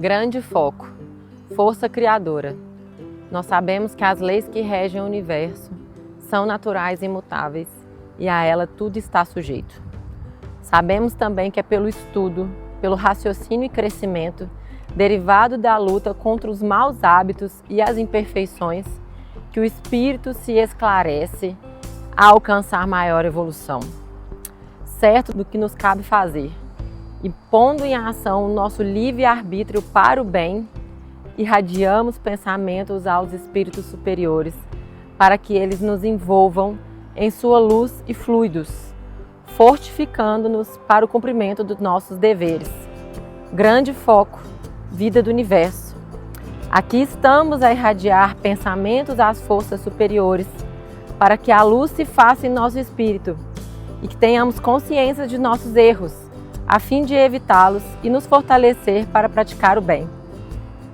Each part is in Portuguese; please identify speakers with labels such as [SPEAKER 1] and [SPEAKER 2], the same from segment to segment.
[SPEAKER 1] Grande foco, força criadora. Nós sabemos que as leis que regem o universo são naturais e imutáveis e a ela tudo está sujeito. Sabemos também que é pelo estudo, pelo raciocínio e crescimento, derivado da luta contra os maus hábitos e as imperfeições, que o espírito se esclarece a alcançar maior evolução. Certo do que nos cabe fazer, e pondo em ação o nosso livre-arbítrio para o bem, irradiamos pensamentos aos espíritos superiores, para que eles nos envolvam em sua luz e fluidos, fortificando-nos para o cumprimento dos nossos deveres. Grande foco, vida do universo. Aqui estamos a irradiar pensamentos às forças superiores, para que a luz se faça em nosso espírito e que tenhamos consciência de nossos erros, a fim de evitá-los e nos fortalecer para praticar o bem.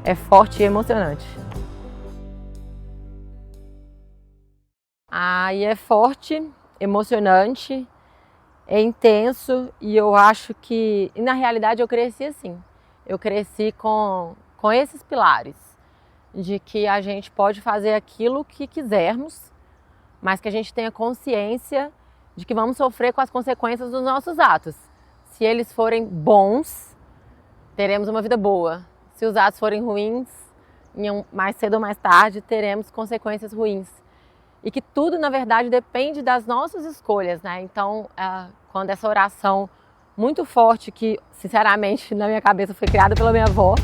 [SPEAKER 1] É forte e emocionante. E é forte, emocionante, é intenso e eu acho que, na realidade, eu cresci assim. Eu cresci com esses pilares, de que a gente pode fazer aquilo que quisermos, mas que a gente tenha consciência de que vamos sofrer com as consequências dos nossos atos. Se eles forem bons, teremos uma vida boa. Se os atos forem ruins, mais cedo ou mais tarde, teremos consequências ruins. E que tudo, na verdade, depende das nossas escolhas, né? Então, quando essa oração muito forte, que, sinceramente, na minha cabeça foi criada pela minha avó,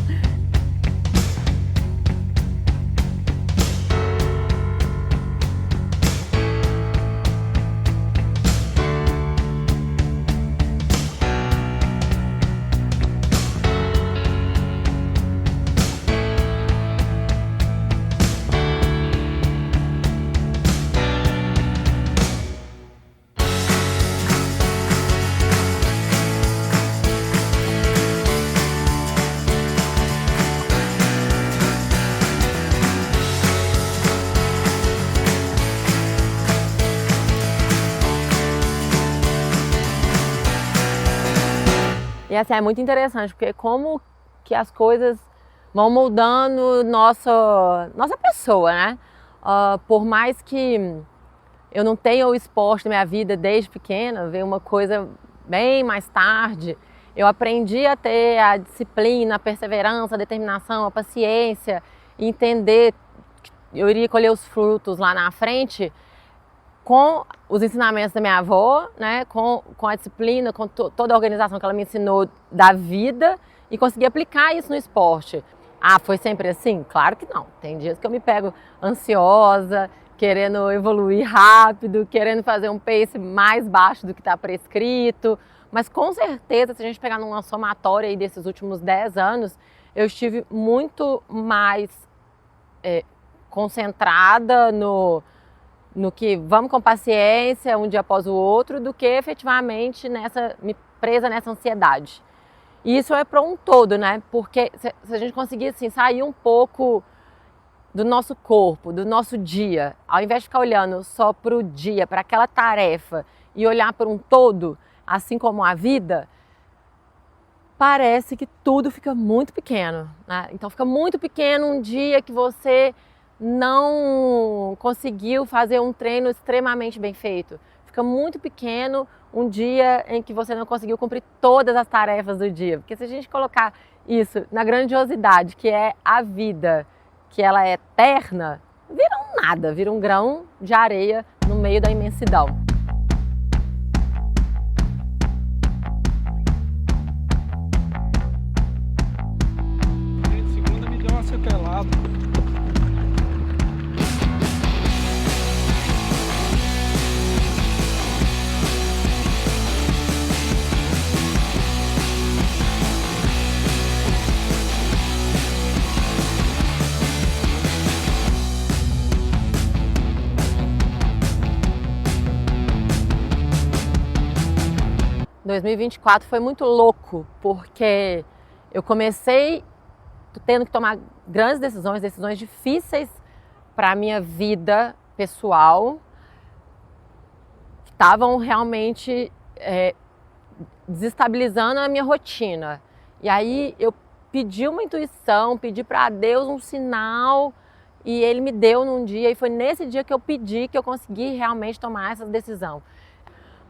[SPEAKER 1] e assim, é muito interessante, porque como que as coisas vão moldando nossa pessoa, né? Por mais que eu não tenha o esporte na minha vida desde pequena, veio uma coisa bem mais tarde, eu aprendi a ter a disciplina, a perseverança, a determinação, a paciência, e entender que eu iria colher os frutos lá na frente, com os ensinamentos da minha avó, né, com a disciplina, com toda a organização que ela me ensinou da vida e conseguir aplicar isso no esporte. Foi sempre assim? Claro que não. Tem dias que eu me pego ansiosa, querendo evoluir rápido, querendo fazer um pace mais baixo do que está prescrito, mas com certeza, se a gente pegar numa somatória aí desses últimos 10 anos, eu estive muito mais concentrada no que vamos com paciência um dia após o outro, do que efetivamente me presa nessa ansiedade. E isso é para um todo, né? Porque se a gente conseguir assim, sair um pouco do nosso corpo, do nosso dia, ao invés de ficar olhando só para o dia, para aquela tarefa, e olhar para um todo, assim como a vida, parece que tudo fica muito pequeno, né? Então fica muito pequeno um dia que você não conseguiu fazer um treino extremamente bem feito. Fica muito pequeno um dia em que você não conseguiu cumprir todas as tarefas do dia. Porque se a gente colocar isso na grandiosidade que é a vida, que ela é eterna, vira um nada, vira um grão de areia no meio da imensidão.
[SPEAKER 2] Segunda me deu uma setelada.
[SPEAKER 1] Em 2024 foi muito louco, porque eu comecei tendo que tomar grandes decisões difíceis para a minha vida pessoal, que estavam realmente desestabilizando a minha rotina. E aí eu pedi uma intuição, pedi para Deus um sinal e Ele me deu num dia e foi nesse dia que eu pedi que eu consegui realmente tomar essa decisão.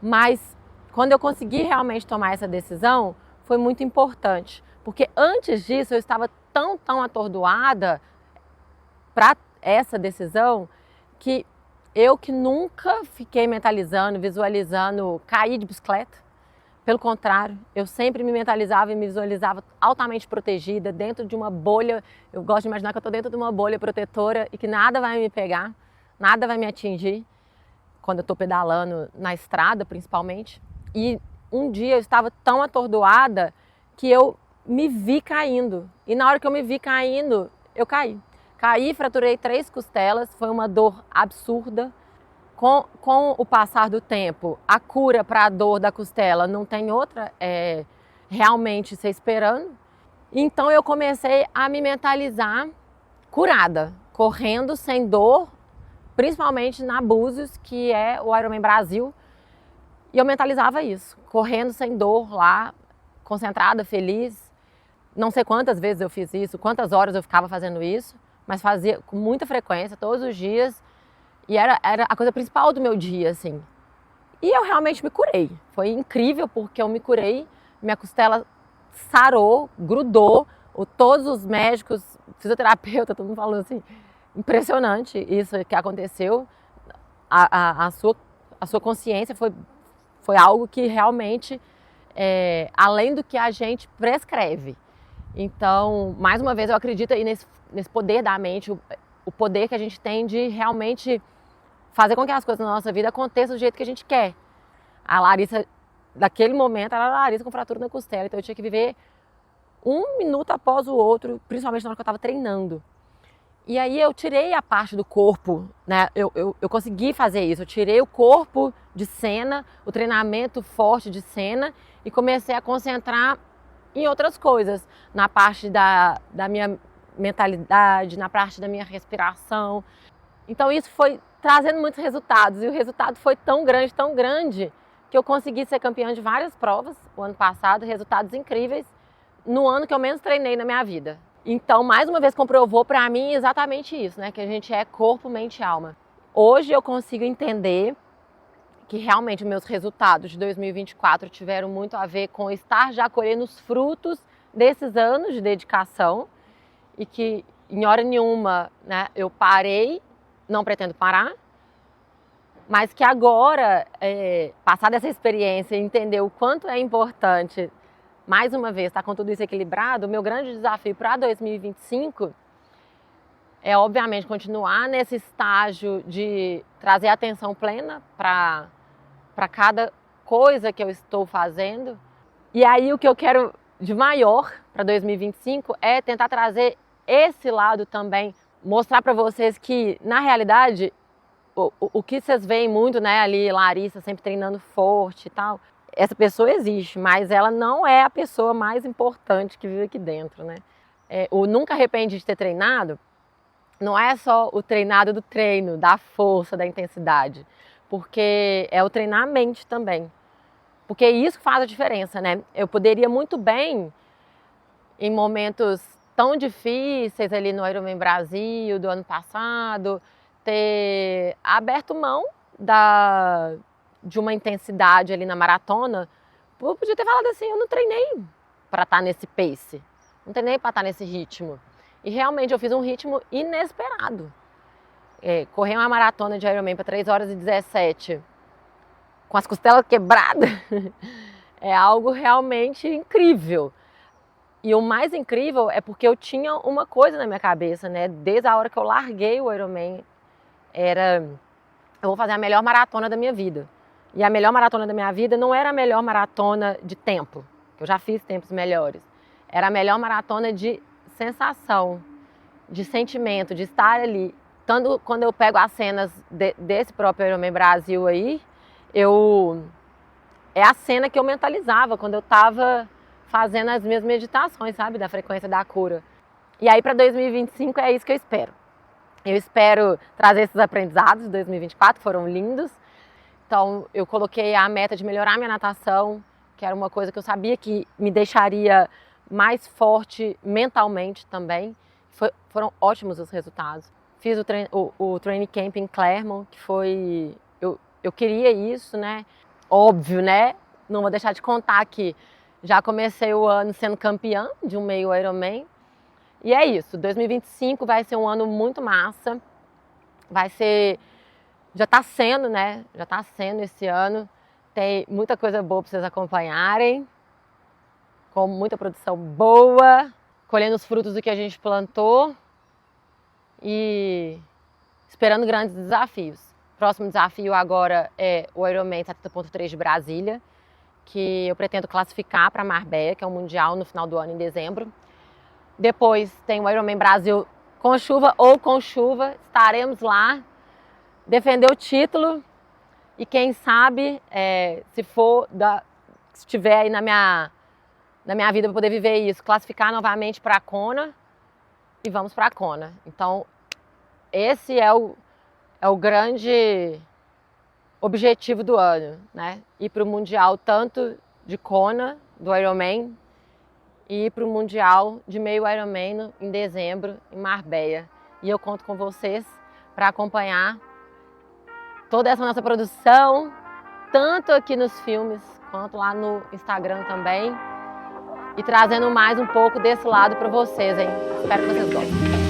[SPEAKER 1] Mas quando eu consegui realmente tomar essa decisão, foi muito importante, porque antes disso eu estava tão atordoada para essa decisão que eu que nunca fiquei mentalizando, visualizando cair de bicicleta. Pelo contrário, eu sempre me mentalizava e me visualizava altamente protegida, dentro de uma bolha. Eu gosto de imaginar que eu estou dentro de uma bolha protetora e que nada vai me pegar, nada vai me atingir, quando eu estou pedalando na estrada, principalmente. E um dia eu estava tão atordoada que eu me vi caindo. E na hora que eu me vi caindo, eu caí. Caí, fraturei 3 costelas, foi uma dor absurda. Com o passar do tempo, a cura para a dor da costela não tem outra, realmente ser esperando. Então eu comecei a me mentalizar curada, correndo sem dor, principalmente na Búzios, que é o Ironman Brasil. E eu mentalizava isso, correndo sem dor lá, concentrada, feliz. Não sei quantas vezes eu fiz isso, quantas horas eu ficava fazendo isso, mas fazia com muita frequência, todos os dias. E era a coisa principal do meu dia, assim. E eu realmente me curei. Foi incrível porque eu me curei, minha costela sarou, grudou. Todos os médicos, fisioterapeuta, todo mundo falou assim, impressionante isso que aconteceu. A sua consciência foi algo que realmente, além do que a gente prescreve. Então, mais uma vez, eu acredito aí nesse poder da mente, o poder que a gente tem de realmente fazer com que as coisas na nossa vida aconteçam do jeito que a gente quer. A Larissa, naquele momento, era a Larissa com fratura na costela, então eu tinha que viver um minuto após o outro, principalmente na hora que eu estava treinando. E aí eu tirei a parte do corpo, né? Eu consegui fazer isso, eu tirei o corpo de cena, o treinamento forte de cena e comecei a concentrar em outras coisas, na parte da minha mentalidade, na parte da minha respiração. Então isso foi trazendo muitos resultados e o resultado foi tão grande, que eu consegui ser campeã de várias provas o ano passado, resultados incríveis, no ano que eu menos treinei na minha vida. Então, mais uma vez comprovou para mim exatamente isso, né? Que a gente é corpo, mente e alma. Hoje eu consigo entender que realmente meus resultados de 2024 tiveram muito a ver com estar já colhendo os frutos desses anos de dedicação e que em hora nenhuma, né, eu parei, não pretendo parar, mas que agora, passar dessa experiência e entender o quanto é importante, mais uma vez, estar com tudo isso equilibrado, o meu grande desafio para 2025 é, obviamente, continuar nesse estágio de trazer atenção plena para cada coisa que eu estou fazendo. E aí o que eu quero de maior para 2025 é tentar trazer esse lado também, mostrar para vocês que, na realidade, o que vocês veem muito, né, ali, Larissa sempre treinando forte e tal, essa pessoa existe, mas ela não é a pessoa mais importante que vive aqui dentro, né? O nunca arrepende de ter treinado não é só o treinado do treino, da força, da intensidade, porque é o treinar a mente também. Porque é isso que faz a diferença, né? Eu poderia muito bem, em momentos tão difíceis ali no Ironman Brasil do ano passado, ter aberto mão de uma intensidade ali na maratona. Eu podia ter falado assim, eu não treinei para estar nesse pace, não treinei para estar nesse ritmo. E realmente eu fiz um ritmo inesperado. Correr uma maratona de Ironman para 3 horas e 17 com as costelas quebradas é algo realmente incrível. E o mais incrível é porque eu tinha uma coisa na minha cabeça, né? Desde a hora que eu larguei o Ironman, eu vou fazer a melhor maratona da minha vida. E a melhor maratona da minha vida não era a melhor maratona de tempo, que eu já fiz tempos melhores. Era a melhor maratona de sensação, de sentimento, de estar ali. Tanto quando eu pego as cenas desse próprio Ironman Brasil aí, é a cena que eu mentalizava quando eu estava fazendo as minhas meditações, sabe, da frequência da cura. E aí para 2025 é isso que eu espero. Eu espero trazer esses aprendizados de 2024, foram lindos. Então eu coloquei a meta de melhorar minha natação, que era uma coisa que eu sabia que me deixaria mais forte mentalmente também. Foram ótimos os resultados. Fiz o training camp em Clermont, que foi... Eu queria isso, né? Óbvio, né? Não vou deixar de contar que já comecei o ano sendo campeã de um meio Ironman. E é isso, 2025 vai ser um ano muito massa. Vai ser... Já está sendo, né? Já está sendo esse ano. Tem muita coisa boa para vocês acompanharem. Com muita produção boa. Colhendo os frutos do que a gente plantou. E esperando grandes desafios. Próximo desafio agora é o Ironman 70.3 de Brasília, que eu pretendo classificar para Marbella, que é um mundial no final do ano, em dezembro. Depois tem o Ironman Brasil com chuva ou com chuva, estaremos lá, defender o título e quem sabe, se estiver aí na minha vida para poder viver isso, classificar novamente para a Kona e vamos para a Kona. Então, esse é o grande objetivo do ano, né? Ir para o Mundial tanto de Kona, do Ironman, e ir para o Mundial de meio Ironman em dezembro, em Marbella. E eu conto com vocês para acompanhar toda essa nossa produção, tanto aqui nos filmes, quanto lá no Instagram também. E trazendo mais um pouco desse lado para vocês, hein? Espero que vocês gostem.